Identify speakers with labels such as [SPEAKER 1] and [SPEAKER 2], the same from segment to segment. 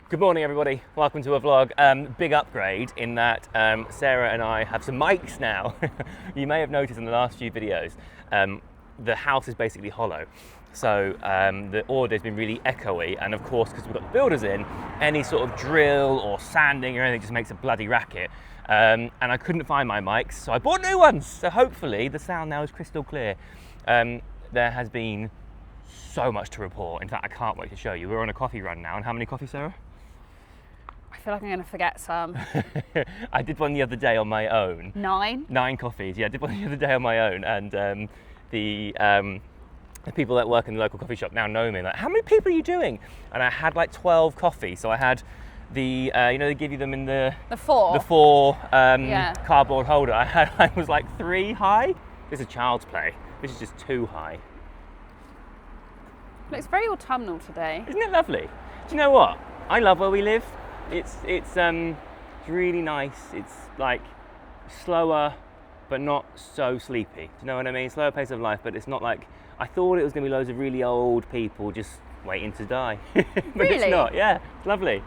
[SPEAKER 1] Good morning everybody, welcome to a vlog. Big upgrade in that Sarah and I have some mics now. You may have noticed in the last few videos, the house is basically hollow. So the audio's been really echoey, and of course because we've got the builders in, any sort of drill or sanding or anything just makes a bloody racket. And I couldn't find my mics, so I bought new ones. So hopefully the sound now is crystal clear. There has been so much to report. In fact, I can't wait to show you. We're on a coffee run now, and how many coffees, Sarah?
[SPEAKER 2] I feel like I'm going to forget some.
[SPEAKER 1] I did one the other day on my own.
[SPEAKER 2] 9
[SPEAKER 1] coffees, yeah, I did one the other day on my own, and the people that work in the local coffee shop now know me, like, how many people are you doing? And I had like 12 coffees, so I had the, you know, they give you them in the four cardboard holder. I was like 3 high. This is child's play. This is just 2 high.
[SPEAKER 2] Looks very autumnal today.
[SPEAKER 1] Isn't it lovely? Do you know what? I love where we live. It's really nice. It's like slower, but not so sleepy. Do you know what I mean? Slower pace of life, but it's not like, I thought it was going to be loads of really old people just waiting to die. But
[SPEAKER 2] really?
[SPEAKER 1] It's not. Yeah, it's lovely.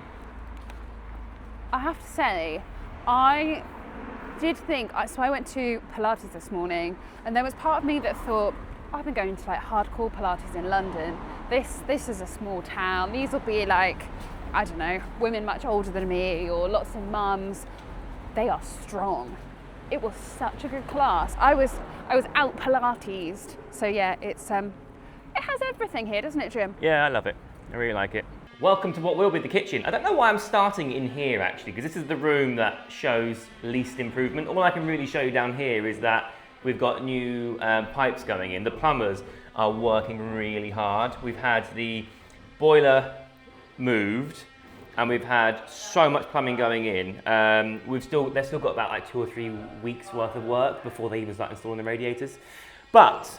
[SPEAKER 2] I have to say, I did think, so I went to Pilates this morning, and there was part of me that thought, I've been going to like hardcore Pilates in London. This is a small town. These will be like, I don't know, women much older than me or lots of mums. They are strong. It was such a good class. I was out Pilatesed. So yeah, it has everything here, doesn't it, Jim?
[SPEAKER 1] Yeah, I love it. I really like it. Welcome to what will be the kitchen. I don't know why I'm starting in here actually, because this is the room that shows least improvement. All I can really show you down here is that we've got new pipes going in. The plumbers are working really hard. We've had the boiler moved, and we've had so much plumbing going in. They've still got about like 2 or 3 weeks worth of work before they even start installing the radiators. But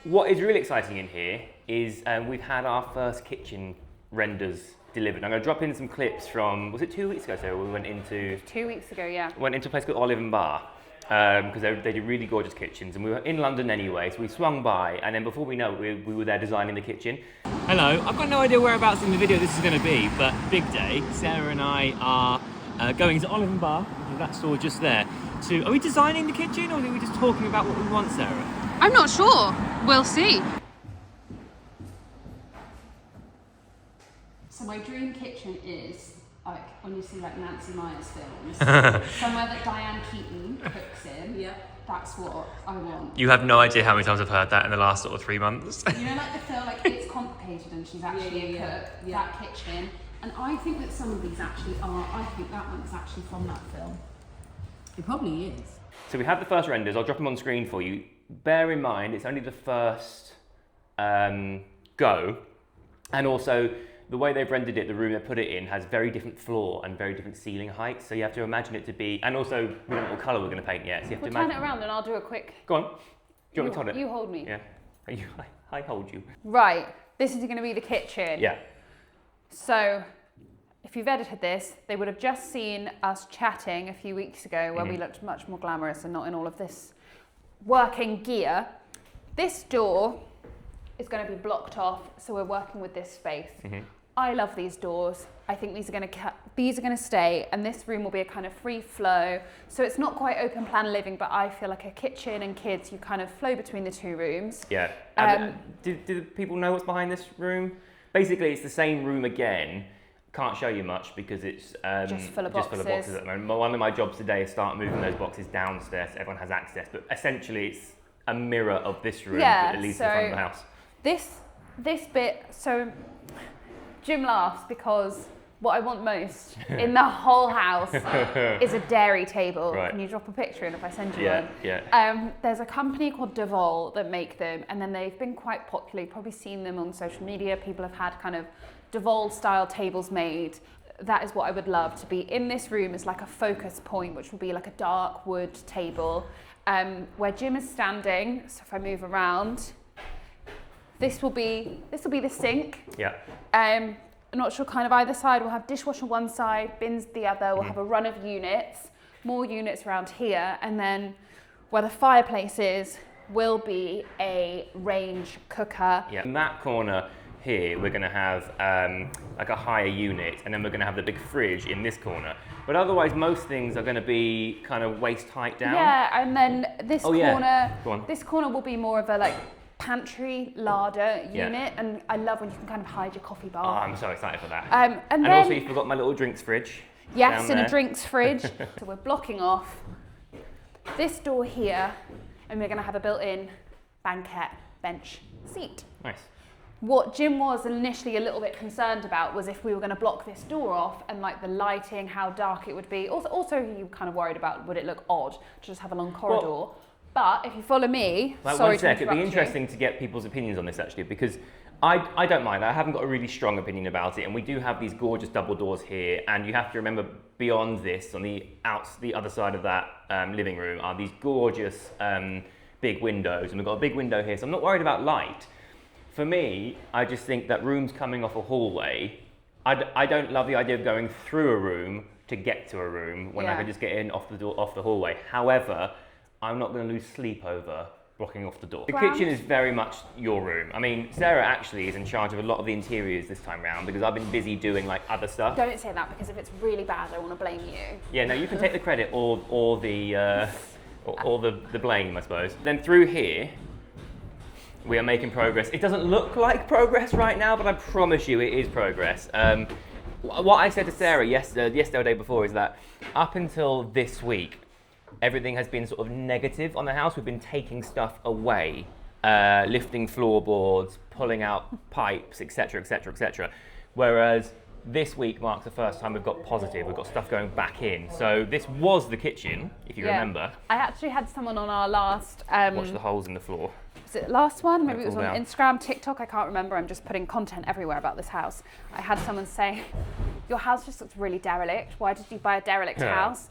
[SPEAKER 1] what is really exciting in here is we've had our first kitchen renders delivered. I'm going to drop in some clips from, was it 2 weeks ago? So we went into
[SPEAKER 2] 2 weeks ago, yeah.
[SPEAKER 1] Went into a place called Olive and Bar. Because they do really gorgeous kitchens, and we were in London anyway, so we swung by, and then before we know it, we were there designing the kitchen. Hello, I've got no idea whereabouts in the video this is going to be, but big day. Sarah and I are going to Olive and Bar, which is that store just there. Are we designing the kitchen, or are we just talking about what we want, Sarah?
[SPEAKER 2] I'm not sure. We'll see. So my dream kitchen is like when you see like Nancy Meyers films, somewhere that Diane Keaton cooks in. Yeah, that's what I want.
[SPEAKER 1] You have no idea how many times I've heard that in the last sort of 3 months.
[SPEAKER 2] You know, like the film, like It's Complicated, and she's actually a cook. Yeah. That kitchen, and I think that some of these actually are. I think that one's actually from that film. It probably is.
[SPEAKER 1] So we have the first renders. I'll drop them on screen for you. Bear in mind, it's only the first go, and also, the way they've rendered it, the room they put it in, has very different floor and very different ceiling heights. So you have to imagine it to be, and also we don't know what colour we're going to paint yet. So you have
[SPEAKER 2] we'll
[SPEAKER 1] to
[SPEAKER 2] turn it around and I'll do a quick.
[SPEAKER 1] Go on. Do you want me to hold it?
[SPEAKER 2] You hold me.
[SPEAKER 1] Yeah. I hold you.
[SPEAKER 2] Right. This is going to be the kitchen.
[SPEAKER 1] Yeah.
[SPEAKER 2] So, if you've edited this, they would have just seen us chatting a few weeks ago where we looked much more glamorous and not in all of this working gear. This door is going to be blocked off, so we're working with this space. I love these doors. I think these are going to stay, and this room will be a kind of free flow. So it's not quite open plan living, but I feel like a kitchen and kids, you kind of flow between the 2 rooms.
[SPEAKER 1] Yeah. Do people know what's behind this room? Basically, it's the same room again. Can't show you much because it's
[SPEAKER 2] just full of boxes
[SPEAKER 1] at the moment. One of my jobs today is start moving those boxes downstairs so everyone has access. But essentially, it's a mirror of this room that leads to the front of the house.
[SPEAKER 2] This bit, so Jim laughs because what I want most in the whole house is a dairy table. Right. Can you drop a picture in if I send you one?
[SPEAKER 1] Yeah.
[SPEAKER 2] There's a company called Devol that make them, and then they've been quite popular. You've probably seen them on social media. People have had kind of Devol style tables made. That is what I would love to be in this room as like a focus point, which will be like a dark wood table where Jim is standing. So if I move around, this will be the sink.
[SPEAKER 1] Yeah.
[SPEAKER 2] I'm not sure, kind of either side we'll have dishwasher one side, bins the other, we'll have a run of units, more units around here, and then where the fireplace is will be a range cooker.
[SPEAKER 1] Yeah, in that corner here, we're going to have like a higher unit, and then we're going to have the big fridge in this corner. But otherwise, most things are going to be kind of waist height down.
[SPEAKER 2] Yeah, and then this corner,
[SPEAKER 1] Go on.
[SPEAKER 2] this corner will be more of a like pantry larder unit, and I love when you can kind of hide your coffee bar.
[SPEAKER 1] Oh, I'm so excited for that.
[SPEAKER 2] And then,
[SPEAKER 1] also, you forgot my little drinks fridge.
[SPEAKER 2] Yes,
[SPEAKER 1] down
[SPEAKER 2] and
[SPEAKER 1] there.
[SPEAKER 2] a drinks fridge. So we're blocking off this door here, and we're going to have a built-in banquette bench seat.
[SPEAKER 1] Nice.
[SPEAKER 2] What Jim was initially a little bit concerned about was if we were going to block this door off and like the lighting, how dark it would be. Also he kind of worried about would it look odd to just have a long corridor.
[SPEAKER 1] Well,
[SPEAKER 2] but if you follow me,
[SPEAKER 1] like
[SPEAKER 2] sorry
[SPEAKER 1] one sec,
[SPEAKER 2] to
[SPEAKER 1] it'd be
[SPEAKER 2] interrupt
[SPEAKER 1] interesting to get people's opinions on this actually, because I don't mind. I haven't got a really strong opinion about it, and we do have these gorgeous double doors here, and you have to remember beyond this, on the other side of that living room, are these gorgeous big windows, and we've got a big window here, so I'm not worried about light. For me, I just think that rooms coming off a hallway, I don't love the idea of going through a room to get to a room when I can just get in off the hallway. However, I'm not going to lose sleep over blocking off the door. The kitchen is very much your room. I mean, Sarah actually is in charge of a lot of the interiors this time round because I've been busy doing like other stuff.
[SPEAKER 2] Don't say that, because if it's really bad, I want to blame you.
[SPEAKER 1] Yeah, no, you can take the credit or the blame, I suppose. Then through here, we are making progress. It doesn't look like progress right now, but I promise you it is progress. What I said to Sarah yesterday or the day before is that up until this week, everything has been sort of negative on the house. We've been taking stuff away, lifting floorboards, pulling out pipes, etc., etc., etc. Whereas this week marks the first time we've got positive. We've got stuff going back in. So this was the kitchen, if you remember.
[SPEAKER 2] I actually had someone on our last...
[SPEAKER 1] Watch the holes in the floor.
[SPEAKER 2] Was it last one? Maybe it was on
[SPEAKER 1] down.
[SPEAKER 2] Instagram, TikTok, I can't remember. I'm just putting content everywhere about this house. I had someone say, your house just looks really derelict. Why did you buy a derelict house?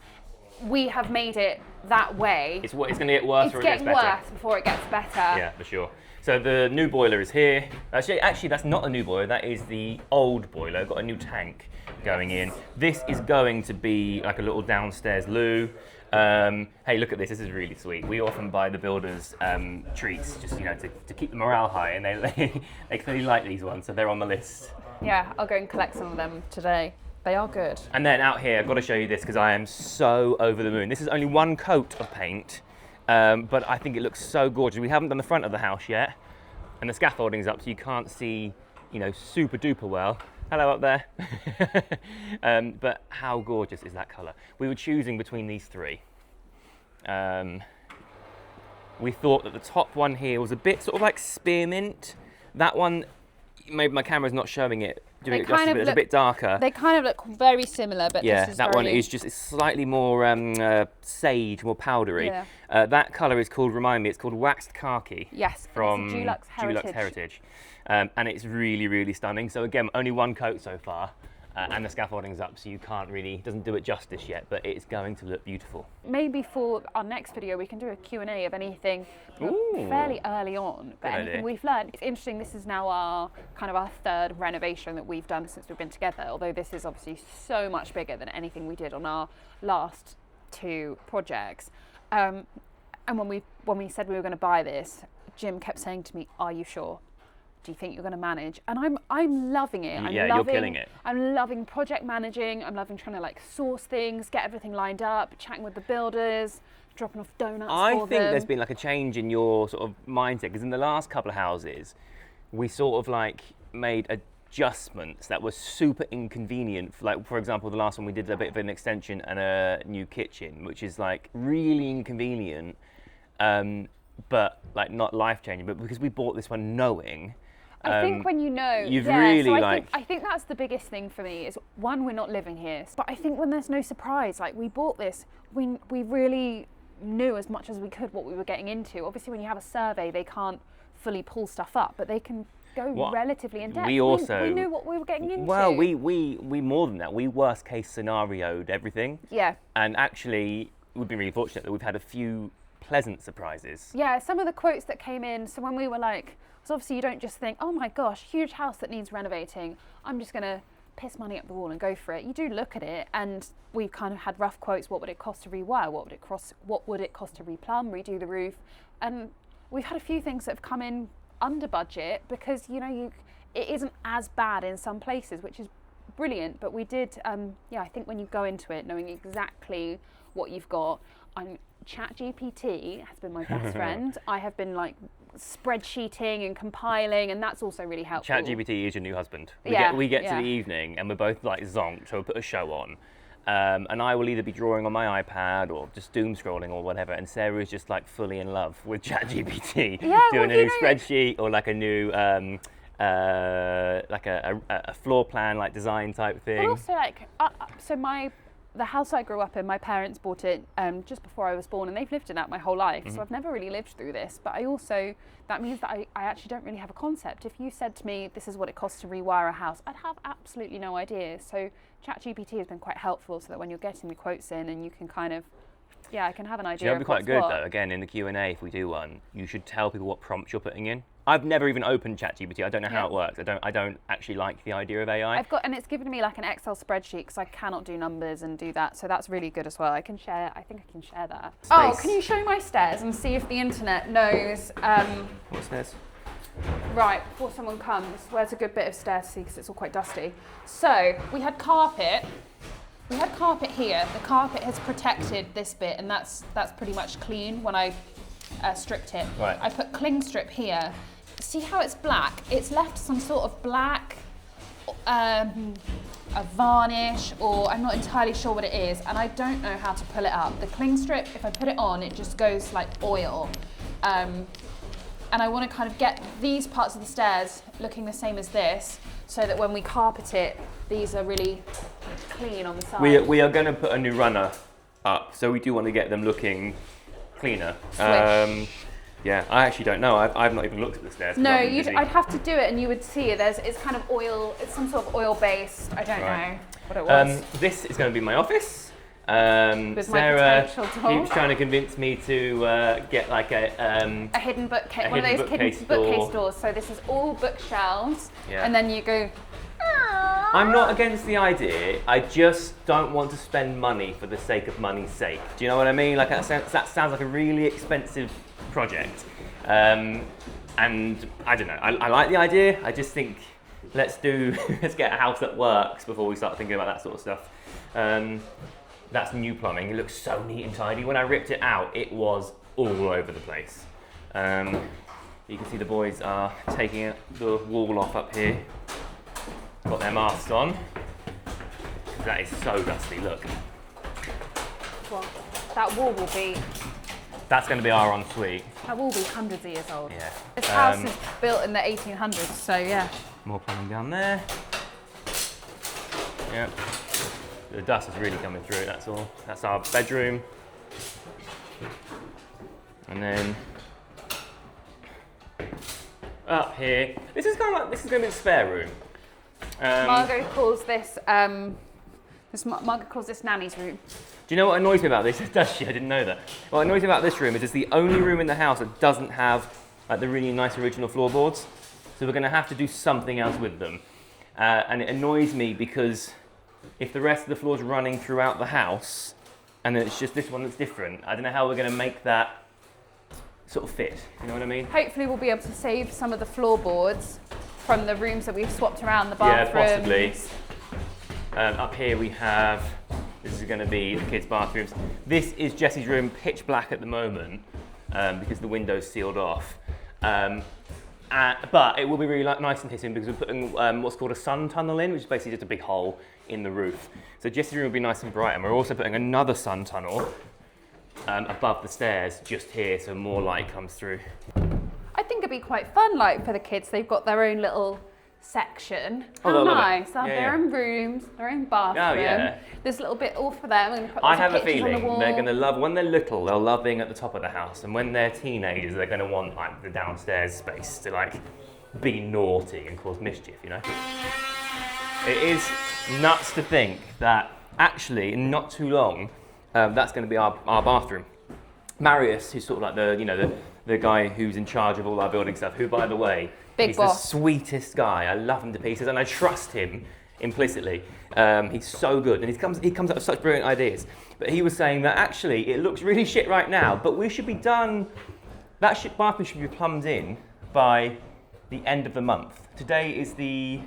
[SPEAKER 2] We have made it that way.
[SPEAKER 1] It's going to get worse or it gets better.
[SPEAKER 2] It's getting worse before it gets better.
[SPEAKER 1] Yeah, for sure. So the new boiler is here. Actually, that's not a new boiler. That is the old boiler. Got a new tank going in. This is going to be like a little downstairs loo. Hey, look at this. This is really sweet. We often buy the builders treats just to keep the morale high, and they clearly like these ones, so they're on the list.
[SPEAKER 2] Yeah, I'll go and collect some of them today. They are good.
[SPEAKER 1] And then out here, I've got to show you this because I am so over the moon. This is only one coat of paint, but I think it looks so gorgeous. We haven't done the front of the house yet, and the scaffolding's up, so you can't see, super duper well. Hello up there. But how gorgeous is that colour? We were choosing between these three. We thought that the top one here was a bit sort of like spearmint. That one, maybe my camera's not showing it. It's a bit darker.
[SPEAKER 2] They kind of look very similar, but
[SPEAKER 1] yeah,
[SPEAKER 2] this is
[SPEAKER 1] that one is just slightly more sage, more powdery. Yeah. That colour is called, remind me, it's called waxed khaki.
[SPEAKER 2] Yes,
[SPEAKER 1] from
[SPEAKER 2] Dulux
[SPEAKER 1] Heritage. And it's really, really stunning. So again, only one coat so far, and the scaffolding's up, so you can't really, doesn't do it justice yet, but it's going to look beautiful.
[SPEAKER 2] Maybe for our next video, we can do a Q&A of anything fairly early on, but anything we've learned. It's interesting, this is now our third renovation that we've done since we've been together, although this is obviously so much bigger than anything we did on our last two projects. And when we said we were going to buy this, Jim kept saying to me, "Are you sure? Do you think you're going to manage?" And I'm loving it.
[SPEAKER 1] You're killing it.
[SPEAKER 2] I'm loving project managing. I'm loving trying to source things, get everything lined up, chatting with the builders, dropping off donuts for them.
[SPEAKER 1] I think there's been a change in your sort of mindset, because in the last couple of houses, we sort of made adjustments that were super inconvenient. For example, the last one we did a bit of an extension and a new kitchen, which is really inconvenient, but not life-changing. But because we bought this one knowing.
[SPEAKER 2] I think when
[SPEAKER 1] you've really
[SPEAKER 2] I think that's the biggest thing for me is, one, we're not living here, but I think when there's no surprise, we bought this, we really knew as much as we could what we were getting into. Obviously, when you have a survey, they can't fully pull stuff up, but they can go relatively in depth.
[SPEAKER 1] We
[SPEAKER 2] knew what we were getting into.
[SPEAKER 1] Well, we more than that. We worst case scenarioed everything.
[SPEAKER 2] Yeah.
[SPEAKER 1] And actually, we've been really fortunate that we've had a few pleasant surprises.
[SPEAKER 2] Yeah, some of the quotes that came in, so when we were so obviously you don't just think, oh my gosh, huge house that needs renovating, I'm just going to piss money up the wall and go for it. You do look at it, and we've kind of had rough quotes. What would it cost to rewire? What would it cost to replumb, redo the roof? And we've had a few things that have come in under budget, because it isn't as bad in some places, which is brilliant. But we did, I think when you go into it knowing exactly what you've got, ChatGPT has been my best friend. I have been like spreadsheeting and compiling, and that's also really helpful.
[SPEAKER 1] ChatGPT is your new husband. We get to the evening and we're both like zonked, so we'll put a show on. And I will either be drawing on my iPad or just doom scrolling or whatever, and Sarah is just like fully in love with ChatGPT, doing a new spreadsheet or like a new like a floor plan, like design type thing.
[SPEAKER 2] But also like the house I grew up in, my parents bought it just before I was born, and they've lived in that my whole life. So I've never really lived through this. But that means that I actually don't really have a concept. If you said to me, this is what it costs to rewire a house, I'd have absolutely no idea. So ChatGPT has been quite helpful, so that when you're getting the quotes in, and you can kind of, I can have an idea.
[SPEAKER 1] That'd be quite good though. Again, in the Q&A, if we do one, you should tell people what prompts you're putting in. I've never even opened ChatGPT. I don't know how it works. I don't actually like the idea of AI.
[SPEAKER 2] And it's given me like an Excel spreadsheet because I cannot do numbers and do that. So that's really good as well. I think I can share that.
[SPEAKER 1] Space.
[SPEAKER 2] Oh, can you show my stairs and see if the internet knows?
[SPEAKER 1] What stairs?
[SPEAKER 2] Right, before someone comes, where's a good bit of stairs to see because it's all quite dusty. So we had carpet. We had carpet here. The carpet has protected this bit, and that's pretty much clean when I stripped it.
[SPEAKER 1] Right.
[SPEAKER 2] I put cling strip here. See how it's black? It's left some sort of black, a varnish, or I'm not entirely sure what it is, and I don't know how to pull it up. The cling strip, if I put it on, it just goes like oil. And I want to kind of get these parts of the stairs looking the same as this, so that when we carpet it, these are really clean on the side.
[SPEAKER 1] We are going to put a new runner up, so we do want to get them looking cleaner. Yeah, I actually don't know. I've not even looked at the stairs.
[SPEAKER 2] No, I'd have to do it, and you would see it. It's kind of oil. It's some sort of oil-based. I don't know what it was.
[SPEAKER 1] This is going to be my office.
[SPEAKER 2] With
[SPEAKER 1] Sarah
[SPEAKER 2] my potential door.
[SPEAKER 1] keeps trying to convince me to get like a
[SPEAKER 2] hidden bookcase, one of those
[SPEAKER 1] bookcase
[SPEAKER 2] hidden bookcase doors. So this is all bookshelves, and then you go.
[SPEAKER 1] I'm not against the idea. I just don't want to spend money for the sake of money's sake. Do you know what I mean? Like that sounds like a really expensive project, and I don't know. I like the idea. I just think let's get a house that works before we start thinking about that sort of stuff. That's new plumbing. It looks so neat and tidy. When I ripped it out, it was all over the place. You can see the boys are taking the wall off up here. Got their masks on. That is so dusty, look.
[SPEAKER 2] Well, that wall will be...
[SPEAKER 1] That's going to be our ensuite.
[SPEAKER 2] That will be hundreds of years old.
[SPEAKER 1] Yeah.
[SPEAKER 2] This house is built in the 1800s, so yeah.
[SPEAKER 1] More plumbing down there. Yeah. The dust is really coming through, that's all. That's our bedroom. And then up here, this is going to be the spare room.
[SPEAKER 2] Margot calls this Margaret calls this Nanny's room.
[SPEAKER 1] Do you know what annoys me about this? Does she? I didn't know that. What annoys me about this room is it's the only room in the house that doesn't have like the really nice original floorboards. So we're going to have to do something else with them. And it annoys me because if the rest of the floor's running throughout the house and then it's just this one that's different, I don't know how we're going to make that sort of fit. You know what I mean?
[SPEAKER 2] Hopefully we'll be able to save some of the floorboards from the rooms that we've swapped around, the bathrooms.
[SPEAKER 1] Yeah, possibly. Up here we have, this is going to be the kids' bathrooms. This is Jessie's room, pitch black at the moment because the window's sealed off. But it will be really nice and hitting because we're putting what's called a sun tunnel in, which is basically just a big hole in the roof. So Jessie's room will be nice and bright, and we're also putting another sun tunnel above the stairs just here, so more light comes through.
[SPEAKER 2] I think it'd be quite fun, like for the kids. They've got their own little section.
[SPEAKER 1] Oh,
[SPEAKER 2] how nice! They have their own rooms, their own bathroom.
[SPEAKER 1] Oh, yeah.
[SPEAKER 2] There's a little bit all for them. And put
[SPEAKER 1] I
[SPEAKER 2] lots
[SPEAKER 1] have
[SPEAKER 2] of
[SPEAKER 1] a
[SPEAKER 2] pictures on the
[SPEAKER 1] feeling
[SPEAKER 2] wall.
[SPEAKER 1] they're going to love, when they're little, they'll love being at the top of the house, and when they're teenagers, they're going to want like the downstairs space to like be naughty and cause mischief, you know? It is nuts to think that actually in not too long, that's going to be our bathroom. Marius, who's sort of like the guy who's in charge of all our building stuff, who, by the way, he's the sweetest guy. I love him to pieces, and I trust him implicitly. He's so good, and he comes up with such brilliant ideas. But he was saying that actually it looks really shit right now, but we should be done. That bathroom should be plumbed in by the end of the month. Today is the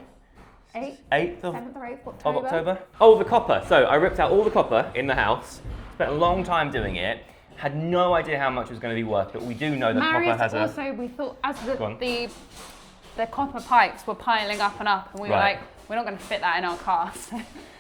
[SPEAKER 2] 8th
[SPEAKER 1] 8th of
[SPEAKER 2] 7th or 8th
[SPEAKER 1] of October. Oh, the copper. So I ripped out all the copper in the house. Spent a long time doing it. Had no idea how much it was going to be worth, but we do know that
[SPEAKER 2] Marius
[SPEAKER 1] copper has
[SPEAKER 2] also, we thought as the copper pipes were piling up and up, and we were like, we're not going to fit that in our car.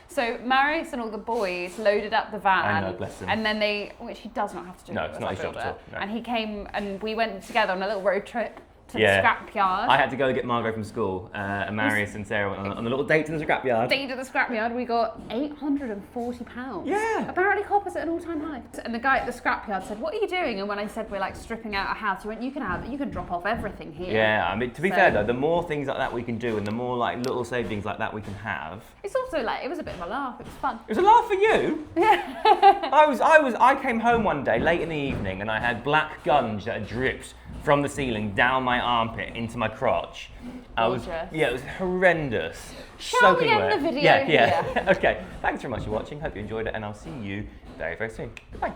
[SPEAKER 2] So Marius and all the boys loaded up the van,
[SPEAKER 1] I know, bless him.
[SPEAKER 2] and then which he does not have to do.
[SPEAKER 1] No, it's not his job at all. No.
[SPEAKER 2] And he came, and we went together on a little road trip to the scrapyard.
[SPEAKER 1] I had to go get Margot from school, and Marius and Sarah went on a little date to the scrapyard.
[SPEAKER 2] Date to the scrapyard, we got £840.
[SPEAKER 1] Yeah.
[SPEAKER 2] Apparently copper's at an all-time high. And the guy at the scrapyard said, "What are you doing?" And when I said we're like stripping out a house, he went, you can drop off everything here.
[SPEAKER 1] Yeah, I mean, to be fair though, the more things like that we can do, and the more like little savings like that we can have.
[SPEAKER 2] It's also like, it was a bit of a laugh, it was fun.
[SPEAKER 1] It was a laugh for you.
[SPEAKER 2] Yeah.
[SPEAKER 1] I came home one day late in the evening and I had black gunge that had dripped from the ceiling down my armpit into my crotch. It was horrendous.
[SPEAKER 2] Shall we end the video
[SPEAKER 1] here? Okay, thanks very much for watching. Hope you enjoyed it, and I'll see you very, very soon. Goodbye.